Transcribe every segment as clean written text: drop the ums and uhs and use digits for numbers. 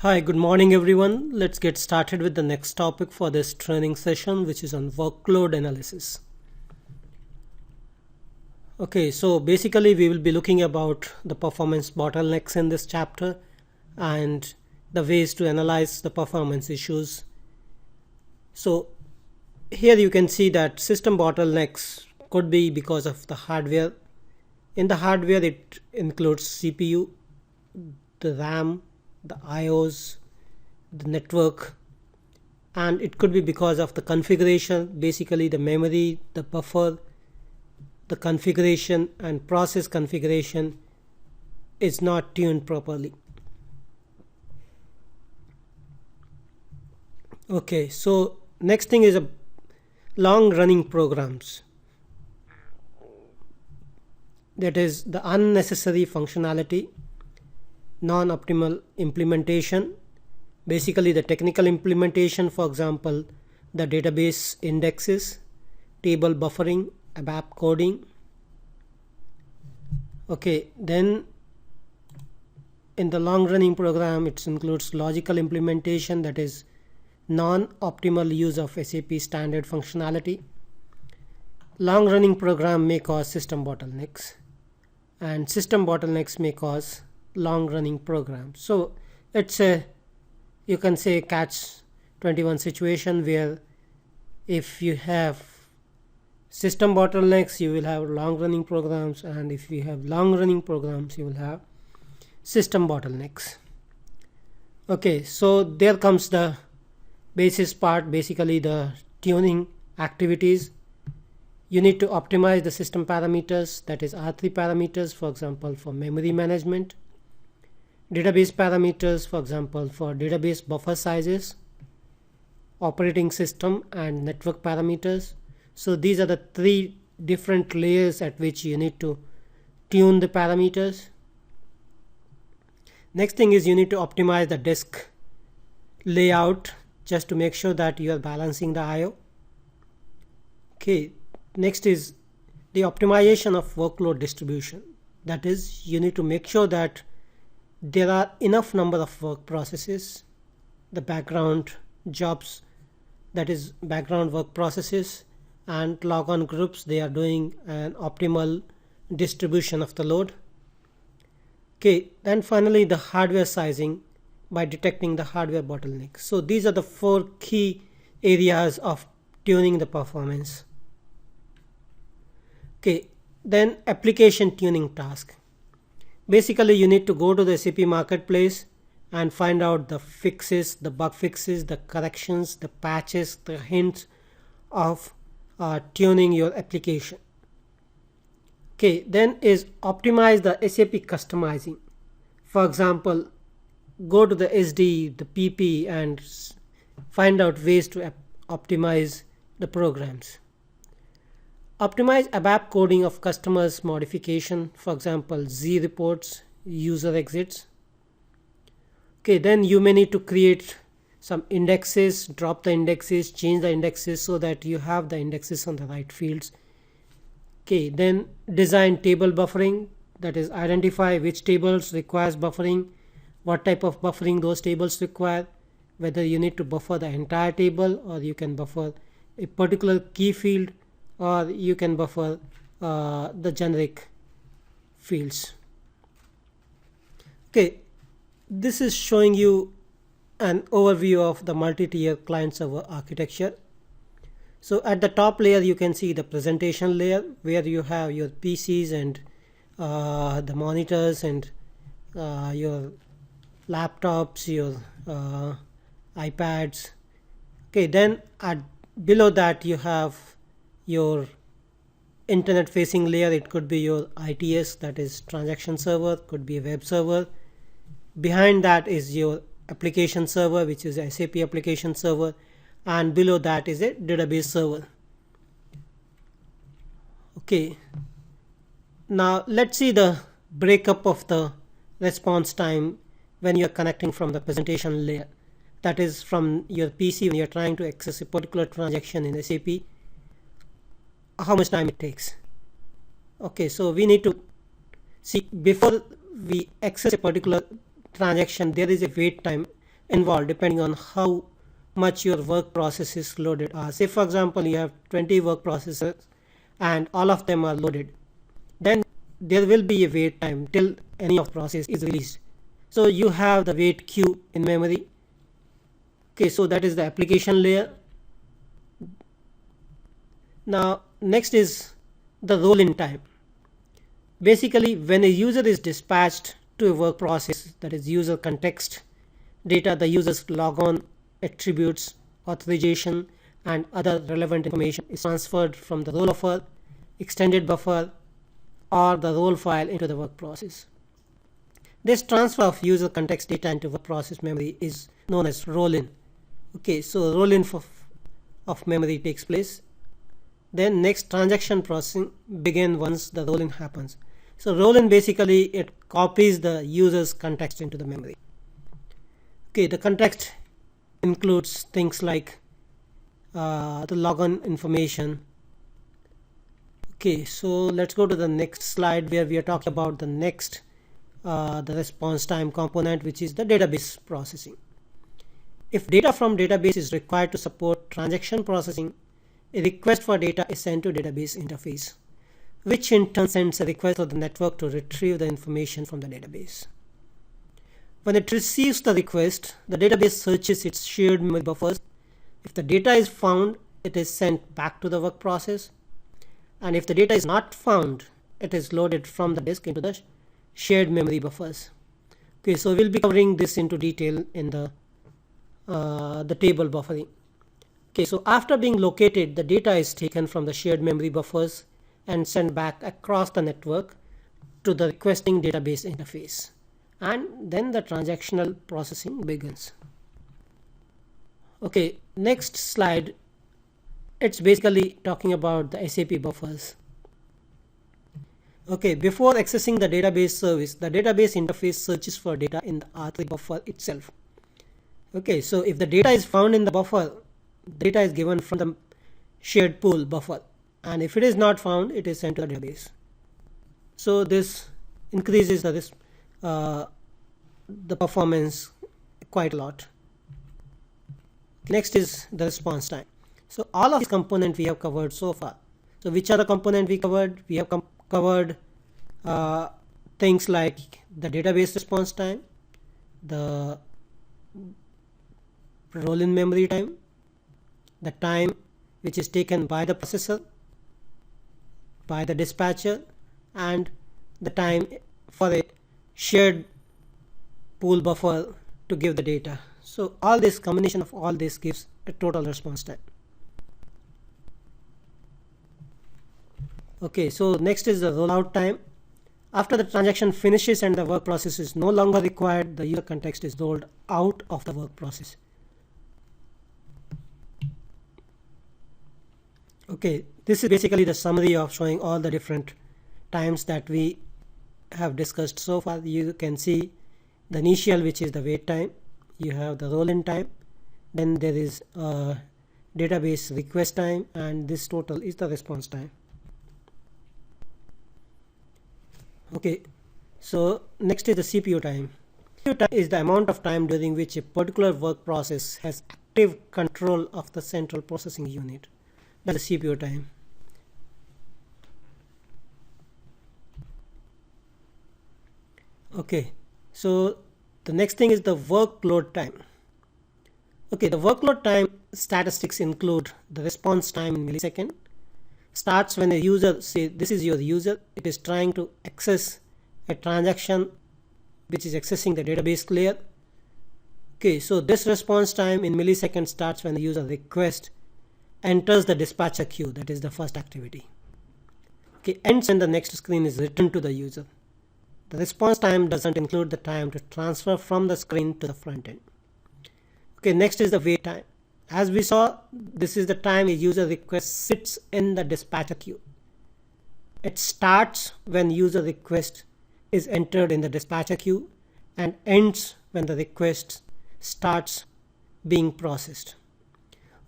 Hi, good morning everyone. Let's get started with the next topic for this training session, which is on workload analysis. Okay, so basically we will be looking about the performance bottlenecks in this chapter and the ways to analyze the performance issues. So here you can see that system bottlenecks could be because of the hardware. In the hardware, it includes CPU, the RAM, the IOs, the network, and it could be because of the configuration, basically the memory, the buffer, the configuration and process configuration is not tuned properly. Okay, so next thing is a long running programs. That is the unnecessary functionality, non-optimal implementation, basically the technical implementation, for example, the database indexes, table buffering, ABAP coding. Okay, then in the long running program, it includes logical implementation, that is non-optimal use of SAP standard functionality. Long running program may cause system bottlenecks, and system bottlenecks may cause long running programs. So it's a, you can say, catch 21 situation where if you have system bottlenecks you will have long running programs, and if you have long running programs you will have system bottlenecks. Okay, so there comes the basis part, basically the tuning activities. You need to optimize the system parameters, that is R3 parameters, for example, for memory management, database parameters, for example, for database buffer sizes, operating system and network parameters. So these are the three different layers at which you need to tune the parameters. Next thing is you need to optimize the disk layout just to make sure that you are balancing the IO. Okay, next is the optimization of workload distribution. That is, you need to make sure that there are enough number of work processes, the background jobs, that is background work processes, and log on groups, they are doing an optimal distribution of the load. Okay, then finally the hardware sizing by detecting the hardware bottlenecks. So these are the four key areas of tuning the performance. Okay, then application tuning task. Basically you need to go to the SAP marketplace and find out the fixes, the bug fixes, the corrections, the patches, the hints of tuning your application. Okay, then is optimize the SAP customizing. For example, go to the SD, the PP, and find out ways to optimize the programs. Optimize ABAP coding of customers modification, for example, Z reports, user exits. Okay, then you may need to create some indexes, drop the indexes, change the indexes so that you have the indexes on the right fields. Okay, then design table buffering, that is identify which tables requires buffering, what type of buffering those tables require, whether you need to buffer the entire table or you can buffer a particular key field, or you can buffer the generic fields. Okay, this is showing you an overview of the multi-tier client server architecture. So at the top layer you can see the presentation layer where you have your PCs and the monitors and your laptops, your iPads. Okay, then below that you have your internet facing layer. It could be your ITS, that is transaction server, could be a web server. Behind that is your application server, which is a SAP application server, and below that is a database server. Okay, now let's see the breakup of the response time when you are connecting from the presentation layer, that is from your PC when you are trying to access a particular transaction in SAP, how much time it takes. Okay, so we need to see before we access a particular transaction, there is a wait time involved depending on how much your work process is loaded. Say for example you have 20 work processes and all of them are loaded, then there will be a wait time till any of process is released. So you have the wait queue in memory. Okay, so that is the application layer. Now next is the roll-in time. Basically, when a user is dispatched to a work process, that is user context data, the user's logon, attributes, authorization, and other relevant information is transferred from the role buffer, extended buffer, or the role file into the work process. This transfer of user context data into work process memory is known as roll-in. Okay, so roll-in of memory takes place. Then next, transaction processing begin once the roll-in happens. So roll-in basically it copies the user's context into the memory. Okay, the context includes things like the logon information. Okay, so let's go to the next slide where we are talking about the next the response time component, which is the database processing. If data from database is required to support transaction processing, a request for data is sent to database interface, which in turn sends a request to the network to retrieve the information from the database. When it receives the request, the database searches its shared memory buffers. If the data is found, it is sent back to the work process. And if the data is not found, it is loaded from the disk into the shared memory buffers. Okay, so we'll be covering this into detail in the table buffering. Okay, so after being located, the data is taken from the shared memory buffers and sent back across the network to the requesting database interface. And then the transactional processing begins. Okay, next slide. It's basically talking about the SAP buffers. Okay, before accessing the database service, the database interface searches for data in the R3 buffer itself. Okay, so if the data is found in the buffer, data is given from the shared pool buffer, and if it is not found, it is sent to the database. So this increases the performance quite a lot. Next is the response time. So all of these components we have covered so far. So which are the components we covered? We have covered things like the database response time, the roll-in memory time, the time which is taken by the processor, by the dispatcher, and the time for a shared pool buffer to give the data. So all this combination of all this gives a total response time. Okay, so next is the rollout time. After the transaction finishes and the work process is no longer required, the user context is rolled out of the work process. Okay, this is basically the summary of showing all the different times that we have discussed so far. You can see the initial, which is the wait time. You have the roll-in time. Then there is database request time, and this total is the response time. Okay, so next is the CPU time. CPU time is the amount of time during which a particular work process has active control of the central processing unit. That's the CPU time. Okay, so the next thing is the workload time. Okay, the workload time statistics include the response time in millisecond. Starts when a user, say this is your user, it is trying to access a transaction which is accessing the database layer. Okay, so this response time in milliseconds starts when the user request enters the dispatcher queue, that is the first activity. Okay, ends when the next screen is written to the user. The response time doesn't include the time to transfer from the screen to the front end. Okay, next is the wait time. As we saw, this is the time a user request sits in the dispatcher queue. It starts when user request is entered in the dispatcher queue and ends when the request starts being processed.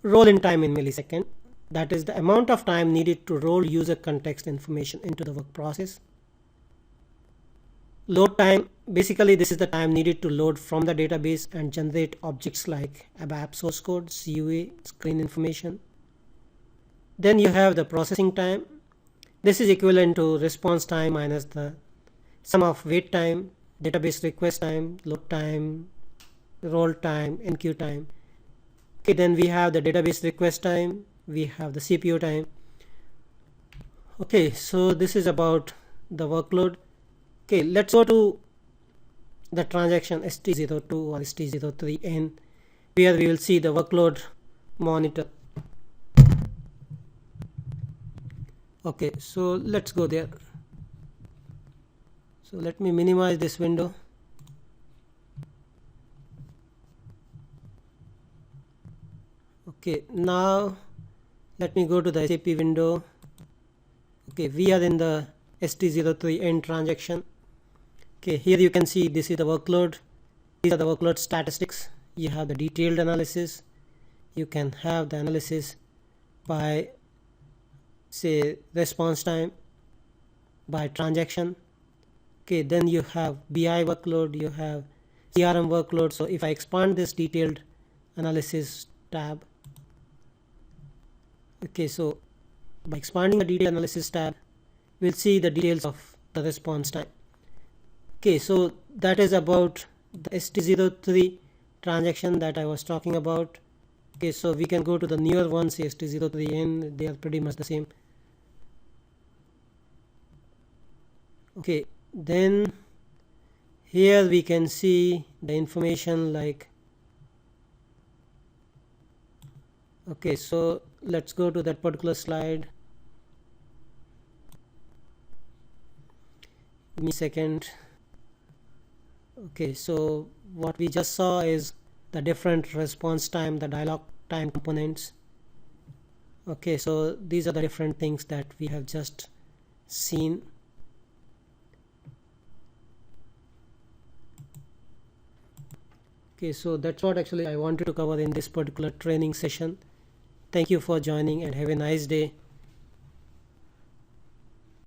Roll-in time in millisecond, that is the amount of time needed to roll user context information into the work process. Load time, basically this is the time needed to load from the database and generate objects like ABAP source code, CUA, screen information. Then you have the processing time. This is equivalent to response time minus the sum of wait time, database request time, load time, roll time, enqueue time. Okay, then we have the database request time, we have the CPU time. Okay, so this is about the workload. Okay, let's go to the transaction ST02 or ST03N, where we will see the workload monitor. Okay, so let's go there. So let me minimize this window. Okay, now let me go to the SAP window. Okay, we are in the ST03N transaction. Okay, here you can see this is the workload. These are the workload statistics. You have the detailed analysis. You can have the analysis by, say, response time, by transaction. Okay, then you have BI workload, you have CRM workload. So if I expand this detailed analysis tab, okay, so by expanding the detailed analysis tab, we'll see the details of the response time. Okay, so that is about the ST03 transaction that I was talking about. Okay, so we can go to the newer ones, ST03N, they are pretty much the same. Okay, then here we can see the information like, okay, so let's go to that particular slide. Give me a second. Okay, so what we just saw is the different response time, the dialog time components. Okay, so these are the different things that we have just seen. Okay, so that's what actually I wanted to cover in this particular training session. Thank you for joining and have a nice day.